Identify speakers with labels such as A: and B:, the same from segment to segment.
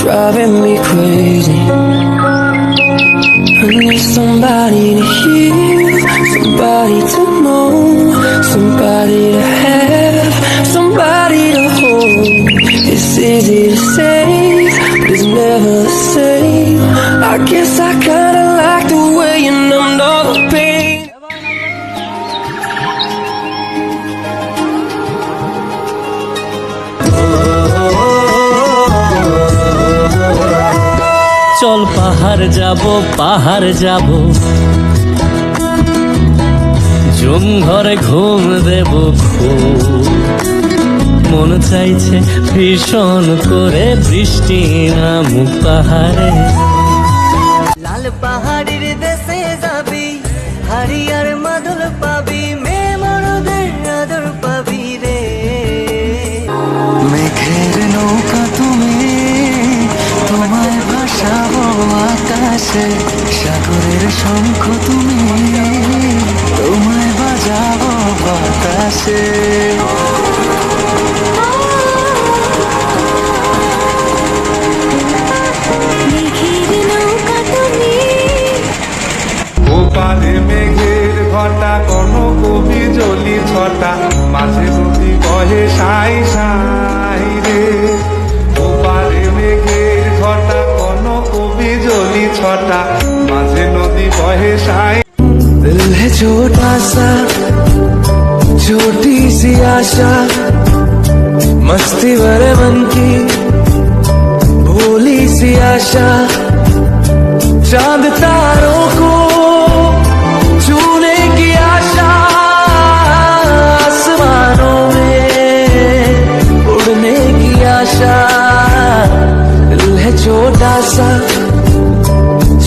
A: Driving me crazy. I need somebody to hear, somebody to know, somebody to have, somebody to hold. It's easy to say, but it's never the same. I guess I kinda like the way you numbed all the pain.
B: চল পাহাড় যাব zoom ঘরে ঘুম দেব খুব মন চাইছে ভীষণ করে বৃষ্টি নামুক পাহাড়ে
C: লাল পাহাড়ের দেশে যাবি হারিয়ার মাদল পাবি মেমরদের আদর পাবি রে মেঘের নৌকা তুমি তোমায় ভাসাবো আকাশে সাগরের শঙ্খ তুমি তোমায় বাজাবো বাতাসে
D: ওপারে মেঘের ঘটা কোন কবি জলি ছটা মাঝে নদী বহে সাই সাই রে ওপারে মেঘের ঘটা কোন কবি জলি ছটা মাঝে নদী বহে সাই
A: दिल है छोटा सा छोटी सी आशा मस्ती भरे मन की भोली सी आशा चांद तारों को छूने की आशा आसमानों में उड़ने की आशा दिल है छोटा सा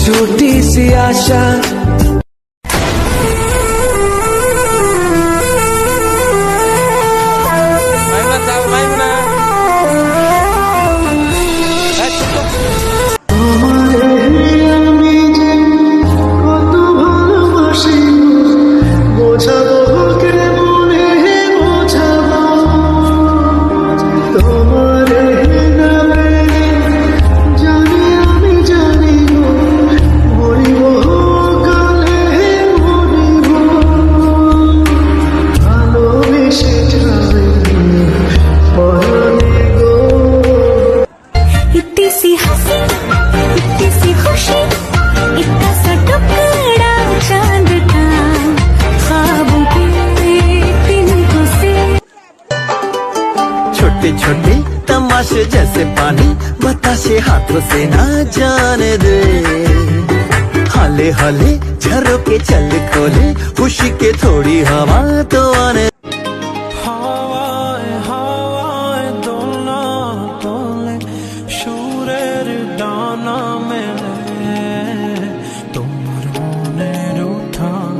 A: छोटी सी आशा
C: छोटे छोटे तमाशे जैसे पानी बताशे हाथों से ना जाने दे हाले हाले झरोके चल खोले खुशी के थोड़ी हवा तो आने
A: হাওয়ায় হাওয়ায় দোলনা তোলে সুরের ডানা মেলে তোমার মনের উঠান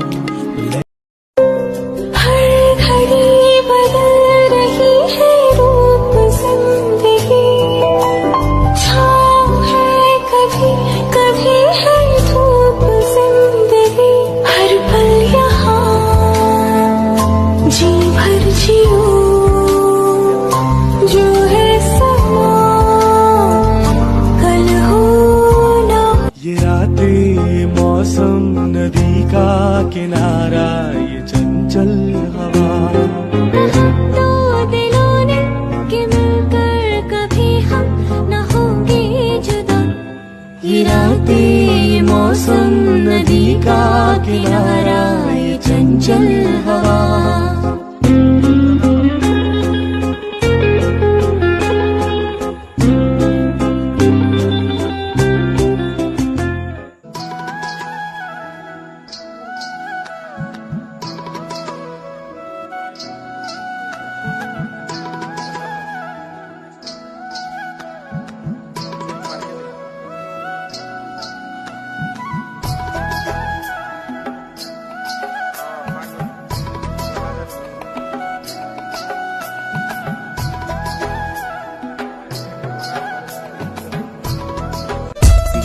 A: मौसम नदी का किनारा ये चंचल हवा
E: तो दिलों ने कि मिलकर कभी हम न होंगे जुदा
A: ये रातें ये मौसम नदी का किनारा ये चंचल हवा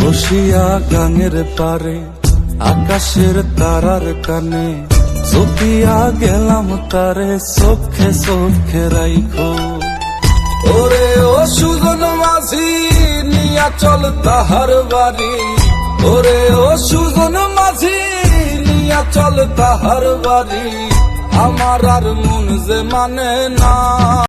F: বসিয়া গাঙের পারে আকাশের তারার কানে চপিয়া গেলাম তারে চোখে চোখে রাইখো। ওরে ও সুজন মাঝি নিয়া চল তাহার বাড়ি, ওরে ও সুজন মাঝি নিয়া চল তাহার বাড়ি, আমার আর মন যে মানে না।